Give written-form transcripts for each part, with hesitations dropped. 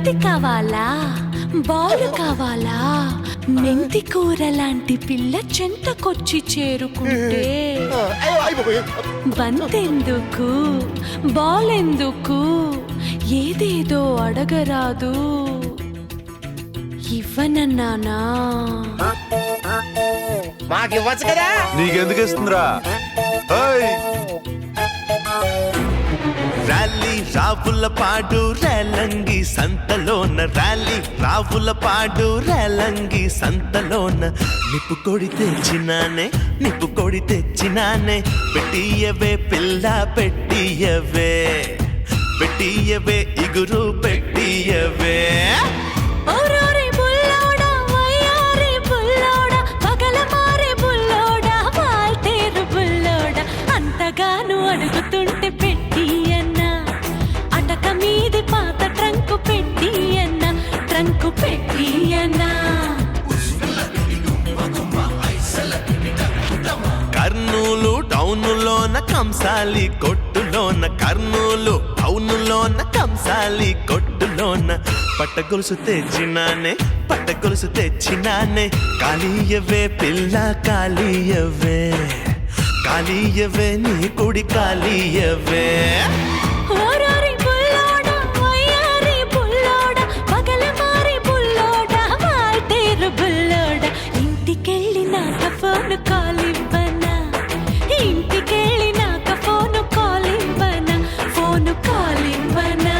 బంతి కావాలా బాలు కావాలా మెంతి కూర లాంటి పిల్ల చెంతకొచ్చి చేరుకుంటే బంతెందుకు బాలెందుకు ఏదేదో అడగరాదు ఇవ్వనన్నానా మాకివ్వచ్చు కదా. నీకెందుకు ఇస్తుందిరా? ర్యాలీ రావుల పాడు రేలంగి సంతలోన ర్యాలీ రావుల పాడు రేలంగి సంతలోన నిప్పు కొడి తెచ్చినానే పెట్టియవే పిల్ల పెట్టియవే ఇగురు పెట్టియవే అంతగాను అడుగుతుంటే పెట్టియన్నా అటక మీది పాత ట్రంకు పెట్టియన్నా ట్రంకు పెట్టియన్నా కర్నూలు టౌనులోన కంసాలి కొట్టులోన కర్నూలు టౌనులోన కంసాలి కొట్టులోన పట్టగొలుసు తెచ్చినానే కాళీయవే పిల్ల కాళీయవే నీ కుడి కాళీయవే ఇంటికెళ్ళినాక ఫోను కాలివ్వనా ఇంటికెళ్ళినాక ఫోను కాలివ్వనా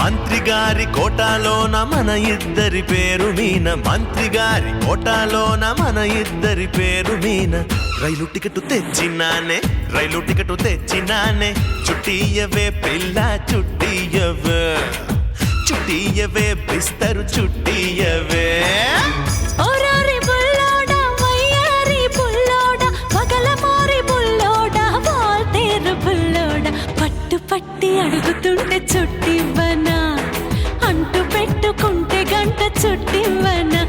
మంత్రిగారి కోటాలోన మన ఇద్దరి పేరు మీన మంత్రిగారి కోటాలోన మన ఇద్దరి పేరు మీన రైలు టికెట్ తెచ్చినానే చుట్టియవే పిల్ల చుట్టియవే బిస్తరు చుట్టియవే పట్టి అడుగుతుంటే చుట్టివ్వనా అంటు పెట్టుకుంటే గంట చుట్టివ్వనా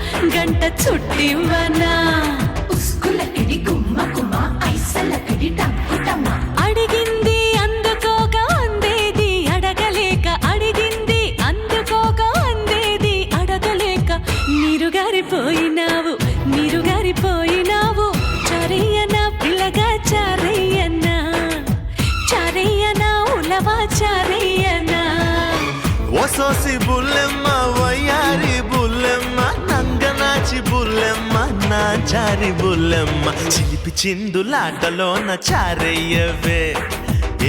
అడిగింది అందుకోగా అందేది అడగలేక అడిగింది అందుకోగా అందేది అడగలేక నీరుగారిపోయినావు చరియనా పిల్లగా చారయ్యనా ఉలవా చారయ్యనా ఓసోసి బుల్లెమ్మ వయ్యారి బుల్లెమ్మ నంగనాచి బుల్లెమ్మ నా చారి బుల్లెమ్మ చిలిపి చిందులాటలోన చారయ్యవే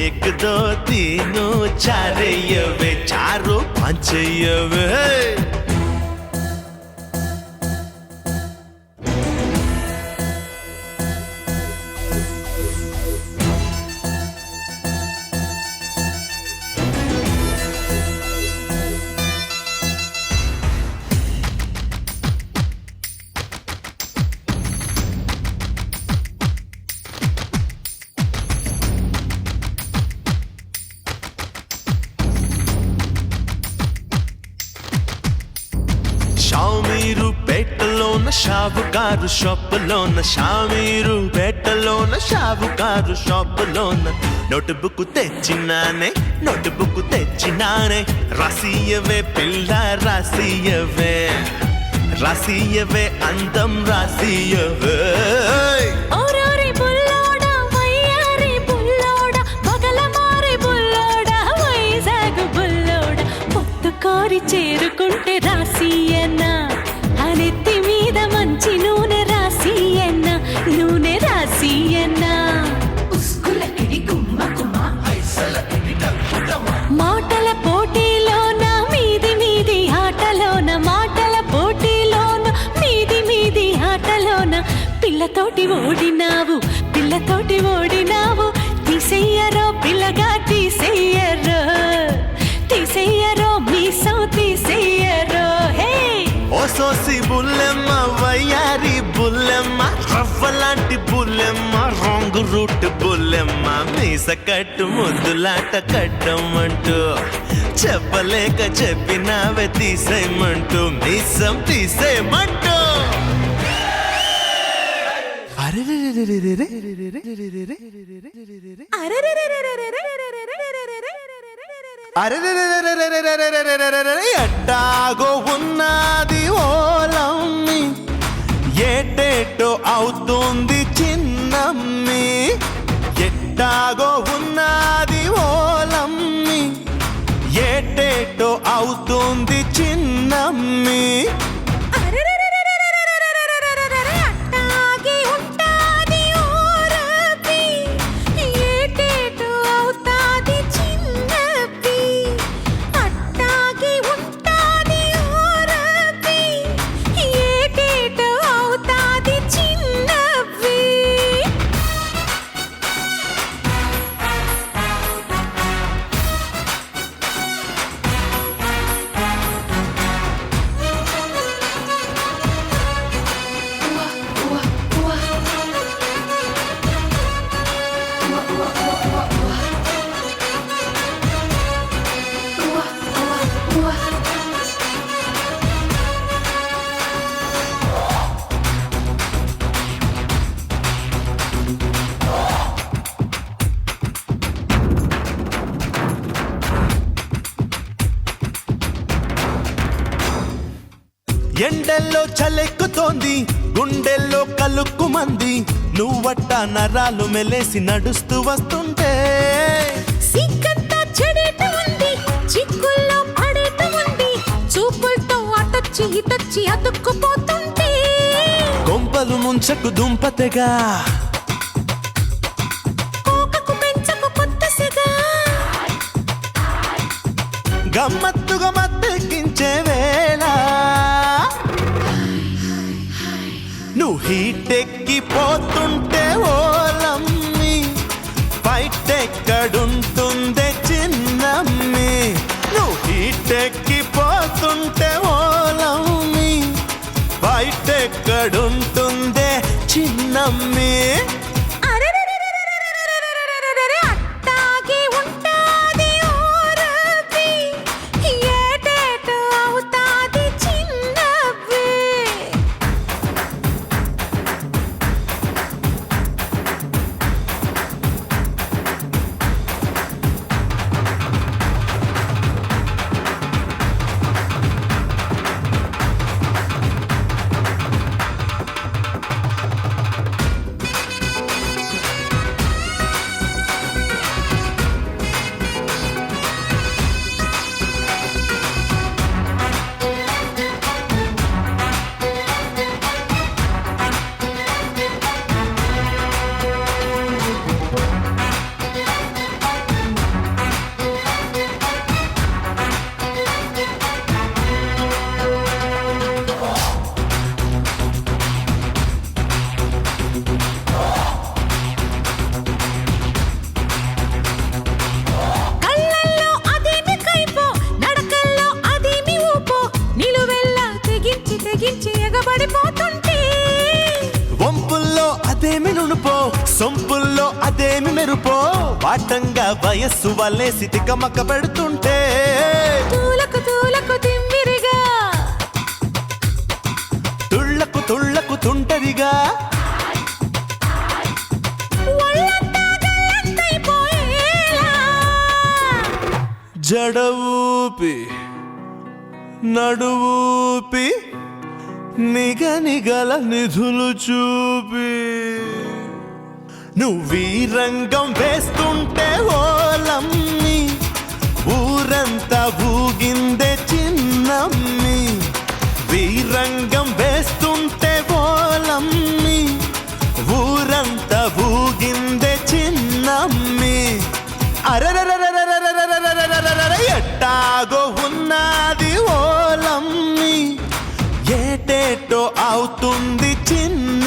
ఏక్ దో తీను చారయ్యవే చారు పంచయ్యవే షామీరు పేటలోన షావుకారు షాపులోన నోటుబుక్ తెచ్చినానే రాసియవే పిల్ల రాసియవే అందం రాసియవే కోరి చేరుకుంటే రాసియన్నా అనెత్తి మీద మంచి నూనె రాసియన్నా మాటల పోటీలోన మీది ఆటలోన మాటల పోటీలోన మీది ఆటలో పిల్లతోటి ఓడినావు పిల్లతోటి ఓడినావు తీసెయ్యరో పిల్లగా తీసెయ్యరో తీసెయ్యరో మీసం తీసెయ్యరో హే ఓ సోసి బుల్లెమ్మ వయ్యారి బుల్లెమ్మ రవ్వలాంటి బుల్లెమ్మ రాంగ్ రూట్ బుల్లెమ్మ మీస కట్టు ముద్దులాట కట్టమంటూ చెప్పలేక చెప్పినావే తీసేయమంటూ మీసం తీసేయమంటూ ఎట్టాగో ఉన్నది ఓలమ్మి ఏటేటో అవుతుంది చిన్నమ్మి ఎట్టాగో ఉన్నది ఓలమ్మి ఏటేటో అవుతుంది చిన్నమ్మి ఎండల్లో చలెక్కుతోంది గుండెల్లో కలుక్కుమంది నువ్వట్ట నరాలు మెలేసి నడుస్తూ వస్తుంటే సిగ్గంతా చెడేట ఉంది చిక్కుల్లో పడేట ఉంది చూపులతో అటొచ్చి ఇటొచ్చి అతుక్కుపోతుంటే కొంపలు ముంచకు దుంపతెగా కోకకు పెంచకు కొత్తసిగా గమ్మత్తుగా మత్తెక్కించే వేళ నువ్వు హీటెక్కిపోతుంటే ఓలమ్మి ఫైట్ ఎక్కడుంటుందే చిన్నమ్మి నువ్వు హీటెక్కిపోతుంటే ఓలమ్మి ఫైట్ ఎక్కడుంటుందే చిన్నమ్మి వంపుల్లో అదేమి నునుపో సొంపుల్లో అదేమి మెరుపో వాటంగా వయస్సు వల్లేసి తికమక్క పెడుతుంటే తూలకు తూలకు తిమ్మిరిగా తుళ్ళకు తుళ్ళకు తుంటరిగా జడవూపి నడువూపి నిగనిగల నిధులు చూపి నువ్వీ రంగం వేస్తుంటే ఓలమ్మి ఊరంతా ఊగిందే చిన్నమ్మి వీరంగం వేస్తుంటే ఓలమ్మి ఊరంతా ఊగిందే చిన్నమ్మి అరరరరరరరరరరరరరర ఎట్టాగో ఉన్నది ఓలమ్మి ఏటేటో అవుతుంది చిన్న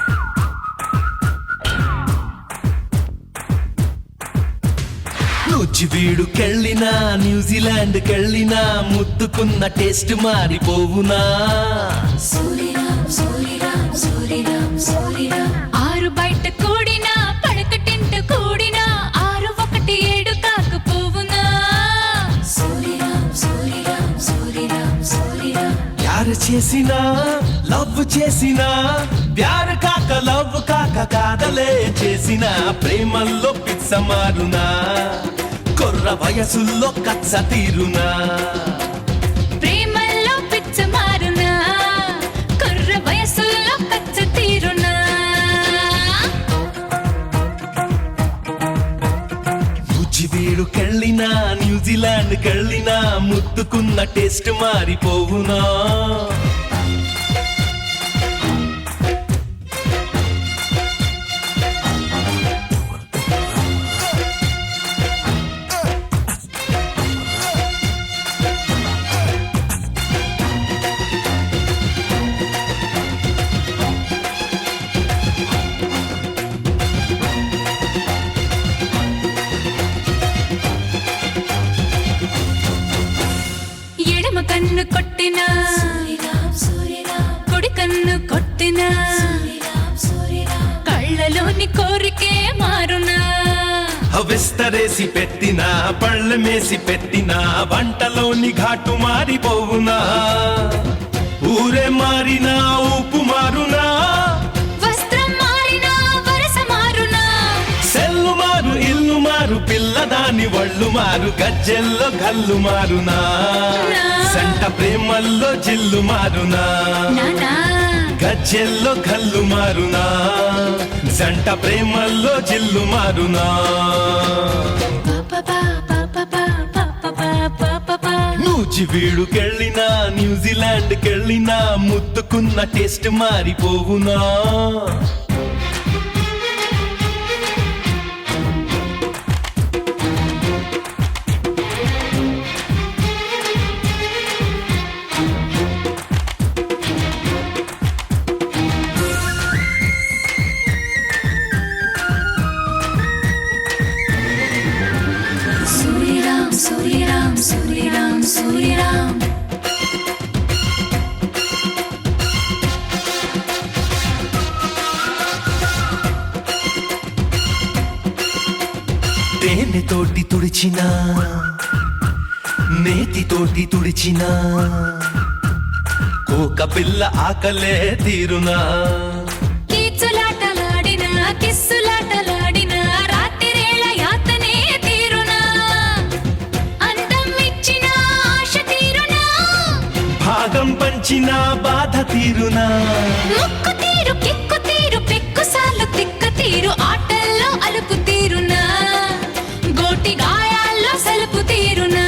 నూజివీడుకెళ్ళినా న్యూజిలాండ్కెళ్ళినా ముద్దుకున్న టేస్ట్ మారిపోవునా ఆరు బయట కూడినా పడక టెంట్ కూడినా 617 కాకపోవునా ప్యార్ చేసినా లవ్ చేసినా ప్యార్ కాక లవ్ కాక కాదలే చేసిన ప్రేమల్లో పిచ్చ మారునా కొర్ర వయసుల్లో కచ్చ తీరునా ప్రేమల్లో పిచ్చ మారునా కుర్ర వయసుల్లో కచ్చ తీరునా నూజివీడుకెళ్ళినా న్యూజిలాండ్కెళ్ళినా ముద్దుకున్న టేస్ట్ మారిపోవునా ఎడమ కన్ను కొట్టినా కుడి కన్ను కొట్టినా కళ్ళలోని కోరికే మారునా విస్తరేసి పెట్టినా పళ్ళమేసి పెట్టినా వంటలోని ఘాటు మారిపోవునా ఊరే మారినా ఊపు మారునా వస్త్రం మారినా వరస మారునా సెల్లు మారు ఇల్లు మారు పిల్లదాని వళ్ళు మారు గజ్జెల్లో గల్లు మారునా సంట ప్రేమల్లో జిల్లు మారునా నానా గజ్జెల్లో గల్లు మారునా సంట ప్రేమల్లో జిల్లు మారునా నూజివీడుకెళ్ళినా న్యూజిలాండ్కెళ్ళినా ముద్దుకున్న టేస్ట్ మారిపోవునా సూర్యరామ్ సూర్యరామ్ సూర్యరామ్ సూర్యరామ్ తేనెతోటి తుడిచినా నేతితోటి తుడిచినా కోక పిల్ల ఆకలే తీరునా కీచులాటలాడినా కిస్సులాటలాడినా రాత్రిరేళ యాతనే తీరునా అందం ఇచ్చిన ఆశ తీరునా భాగం పంచిన బాధ తీరునా ముక్కు తీరు కిక్కు తీరు పెక్కు సార్లు తిక్క తీరు ఆటల్లో అలుపు తీరునా గోటి గాయాల్లో సలుపు తీరునా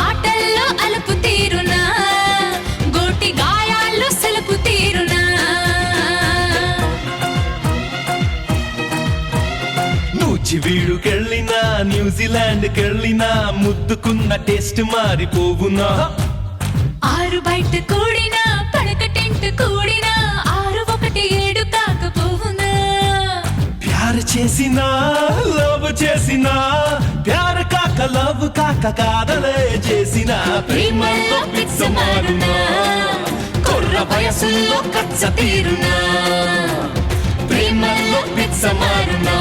ఆటల్లో అలుపు తీరునా గోటి గాయాల్లో సలుపు తీరునా నూజివీడుకెళ్ళినా న్యూజిలాండ్కెళ్ళినా ముద్దుకున్న టేస్ట్ మారిపోవునా ఆరు బయట కూడినా పడక టెంట్ కూడినా 617 కాకపోవునా ప్యార్ చేసినా లవ్ చేసినా ప్యార్ కాక లవ్ కాక కాదలే చేసిన ప్రేమల్లో పిచ్చ మారునా కొర్ర వయసుల్లో కచ్చ తీరునా ప్రేమల్లో పిచ్చ మారునా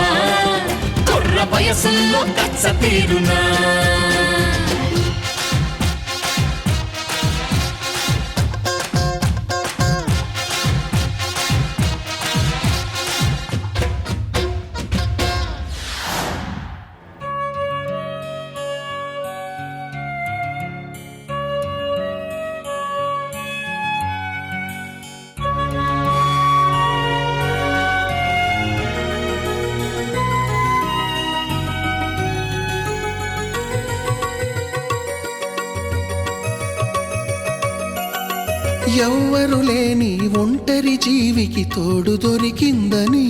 కొర్ర వయసుల్లో కచ్చ తీరునా ఎవ్వరు లేని ఒంటరి జీవికి తోడు దొరికిందని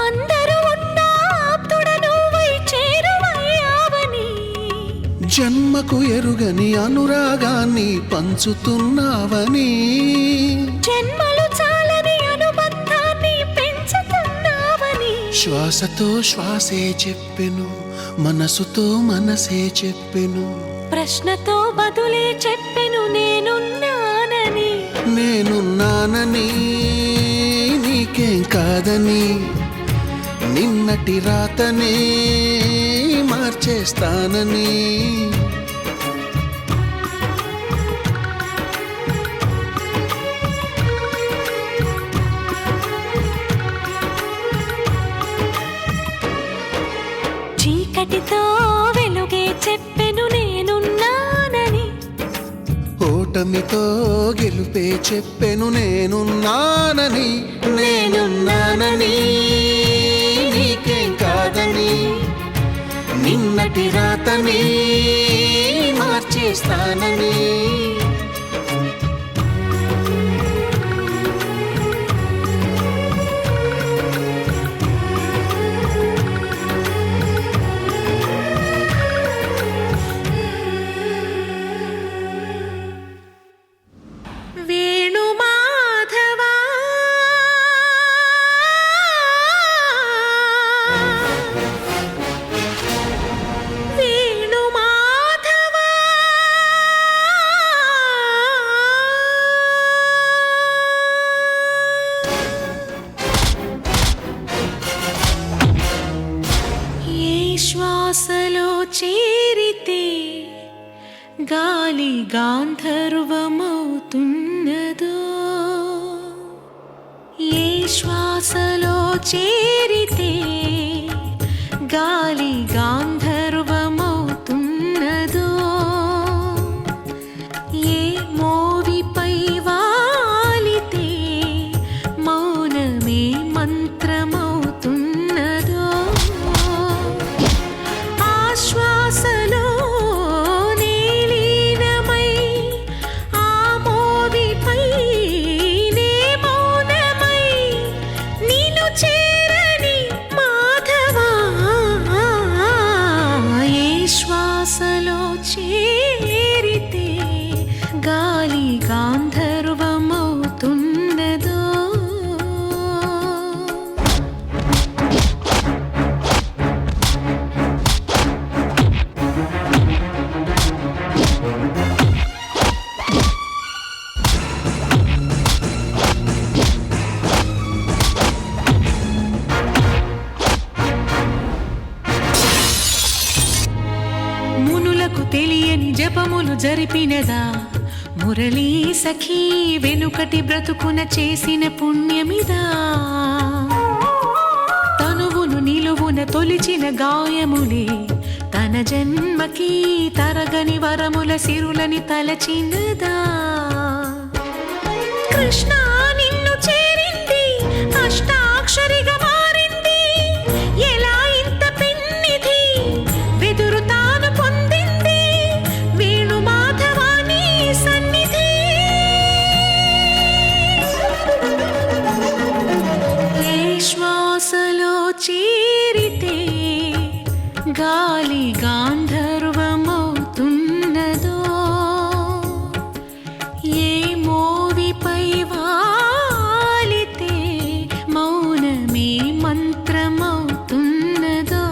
అందరూ ఉన్నా ఆప్తుడ నువ్వై చేరువయ్యావని జన్మకు ఎరుగని అనురాగాన్ని పంచుతున్నావని జన్మలు చాలని అనుబంధాన్ని పెంచుతున్నావని శ్వాసతో శ్వాసే చెప్పెను, మనసుతో మనసే చెప్పెను. ప్రశ్నతో బదులే చెప్పెను నేనున్నానని. నేనున్నానని, నీకేం కాదని, నిన్నటి రాతనే మార్చేస్తానని. చీకటితో వెలుగే చెప్పెను నేనున్నానని. ఓటమితో గెలుపే చెప్పెను నేనున్నానని. నేనున్నానని, నీకేం కాదని, నిన్నటి రాతని మార్చేస్తానని. వేణుమాధవా వేణుమాధవా ఏ శ్వాసలో చేరితే గాలి గాంధర్వమవుతున్నదో, ఏ శ్వాసలో చేరితే గాలి గాంధర్వమవుతున్నదో, ఏ మోవిపై వాలితే మౌనమే మంత్రమవుతున్నదో, ఆశ్వాసలో చేరితే గాలి గాంధర్వమవుతున్నదో. మునులకు తెలియని జపములు జరిపినదా మురళీ సఖీ, వెనుకటి బ్రతుకున చేసిన పుణ్యమిదా. తనువును నిలువున తొలిచిన గాయములే తన జన్మకి తరగని వరముల సిరులని తలచినదా. కృష్ణ నిన్ను చేరింది, అష్టాక్షరిగా మారింది, ఎలా ఇంత పెన్నిధి వెదురు తాను పొందింది, వేణుమాధవాని సన్నిధి. ఏ శ్వాసలో చేరితే గాలి గాంధర్వమవుతున్నదో, ఏ మోవిపై వాలితే మౌనమే మంత్రమవుతున్నదో.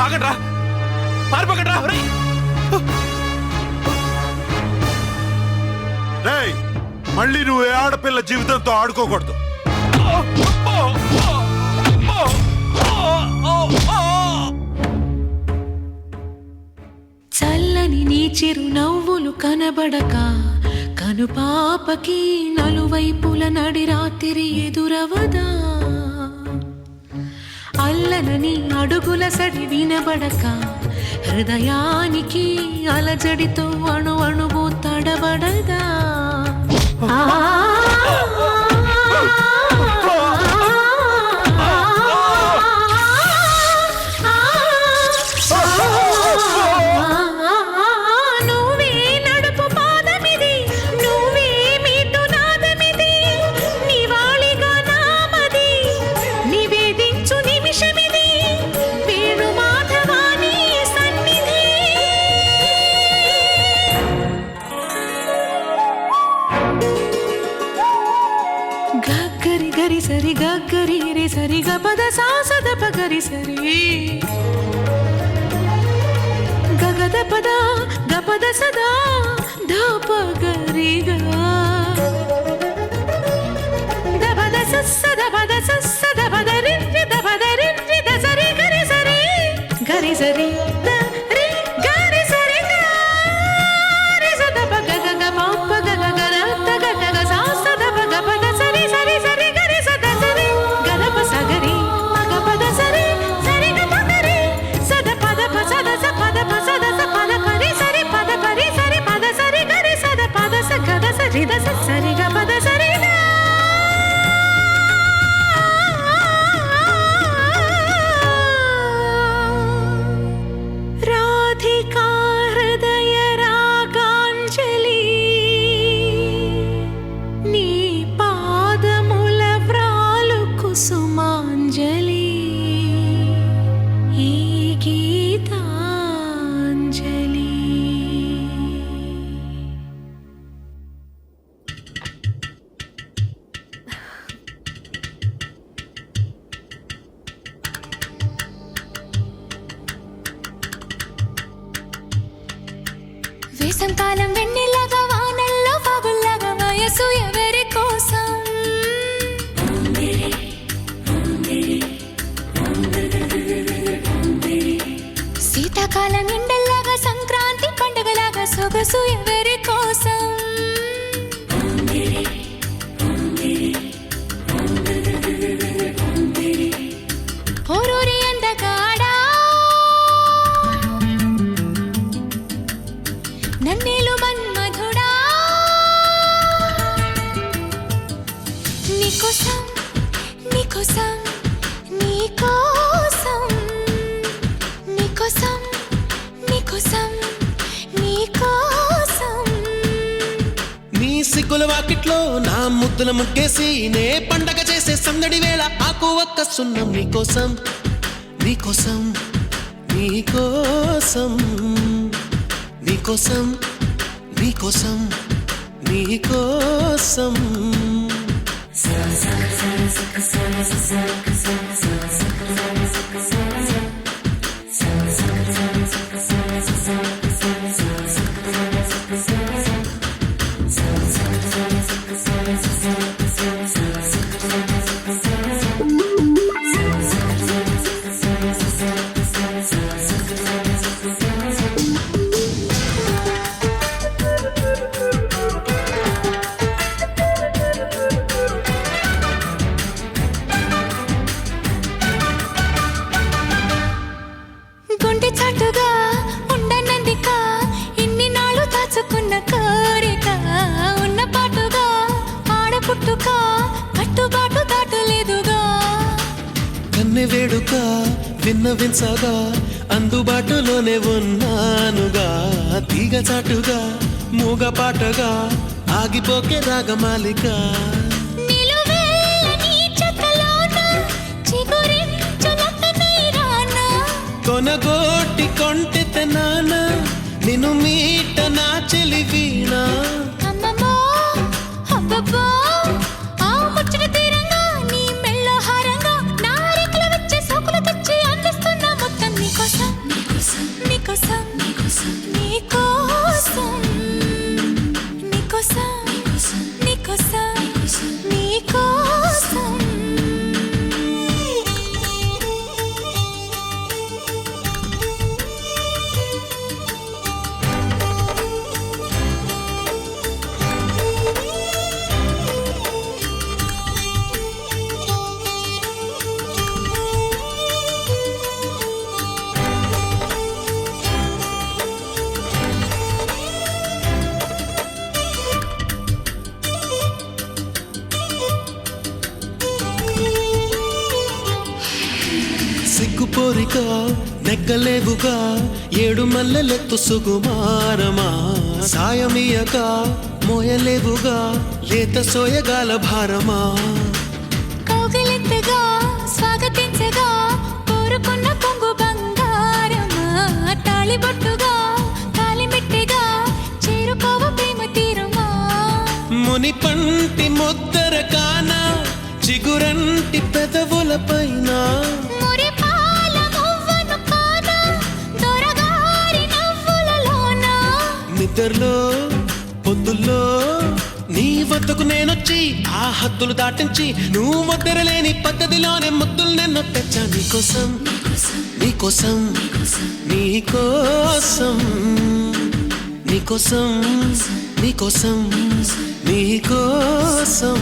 ఆగండ్రా, పారిపోకండ్రా. రేయ్, మళ్ళీ నువ్వు ఏ ఆడపిల్ల జీవితంతో ఆడుకోకూడదు. చల్లని నీ చిరు నవ్వులు కనబడక కనుపాపకి నలువైపుల నడి రాత్రి ఎదురవదా. అల్లనని అడుగుల సడి వినబడక హృదయానికి అలజడితో అణు అణువు తడబడదా. నువ్వే నడుపు పాదమిది, నువ్వే మీటు నాద గరి గరి సరి గరి రే సరి గ పద సా సద ప గరి సరి గగద పద గ పద సదా ధ ప గరి గ ద పద సద పద సద పద రి ద పద రి ద సరి గరి సరి ద రి గరి సరి గ రి సద ప గ గ గ మ ప గ గ గ ర త గ ట గ సా సద ప గ పద సరి సరి సరి గరి సద సరి గ ద ప స గరి మ గ పద సరి సరి గ ప గరి సద పద ప సద స పద ప సద స పద ప రి సరి పద ప రి సరి పద సరి గరి సద పద స గ ద స రి ద స సరి గ పద సరి ద రాధికా హృదయ రాగాంజలి నీ పాదముల వ్రాలు కుసుమాంజలి ఈ గీతాంజలి వేసంకాలం వెన్నెలాగా వానల్లో ఫాగుల్లాగా వయసు ఎవరి కోసం శీతాకాలం ఎండల్లాగా సంక్రాంతి పండుగలాగా సొగసు ఎవరి కోసం ఓరూరి అందగాడా నన్నేలు మన్మధుడా నీకోసం నీకోసం నీకోసం నీకోసం నీకోసం నీకోసం నీ సిగ్గుల వాకిట్లో నా ముద్దుల ముగ్గేసి నే పండగ చేసే సందడి వేళ ఆకు ఒక్క సున్నం నీకోసం నీకోసం నీకోసం నీకోసం నీకోసం నీకోసం గుండె చాటుగా ఉండనందిక ఇన్ని నాళ్ళు దాచుకున్న కోరిక ఉన్న పాటుగా ఆడపుట్టుక కట్టుబాటు దాటలేదుగా కన్నె వేడుక విన్నవించగా అందుబాటులోనే ఉన్నానుగా తీగ చాటుగా మూగ పాటగా ఆగిపోకే రాగమాలిక నిలువెల్ల నీ జతలోన చిగురించునట్టనై రానా కొనగోటి కొంటెత నాన నిన్ను మీట నా చెలి వీణా అమ్మమ్మో అబ్బబ్బో ఆ ముచ్చట తీరంగా నీ మెళ్ళ హారంగా నా రెక్కలు వచ్చే సోకులు తెచ్చి అందిస్తున్నా మొత్తం నీకోసం నీకోసం నీకోసం నీకోసం నీకోసం నీకోసం నీకోసం సిగ్గుపోరిక నెగ్గలేవుగా ఏడు మల్లెలెత్తు సుకుమారమా సాయమియక మోయలేవుగా లేత సోయగాల భారమా కౌగిలింతగా స్వాగతించగా కోరుకున్న కొంగు బంగారమా తాళిబొట్టుగా తాలిమిట్టిగా చేరుకోవ ప్రేమ తీరుమా ముని పంటి ముద్దర కానా చిగురంటి పెదవుల పైన మురిపాల మువ్వను కాదా దొరగారి నవ్వులలోన నిద్రలో పొద్దుల్లో నీ వద్దకు నేనొచ్చి ఆ హద్దులు దాటించి నువ్వు ముద్దరలేని పద్ధతిలోనే ముద్దులు నిన్ను తెచ్చా నీకోసం నీకోసం నీకోసం నీకోసం నీకోసం నీకోసం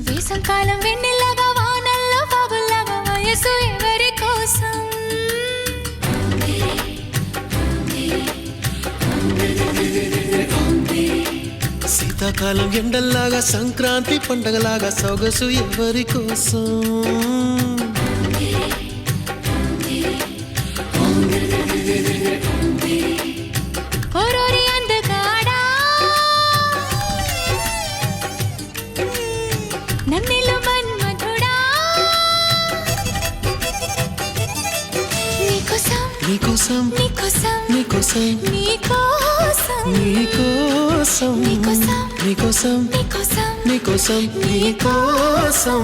వేసంకాలం వెన్నెలగా వానల్లో బాబుల్లాగా వయసు ఎవరి కోసం శీతాకాలం ఎండల్లాగా సంక్రాంతి పండగలాగా సొగసు ఎవరి కోసం ఓరోరి అందగాడా నన్నిలు మన్మధుడా నీకోసం నీకోసం నీకోసం నీకోసం నీకోసం నీకోసం నీకోసం నీకోసం నీకోసం నీకోసం నీకోసం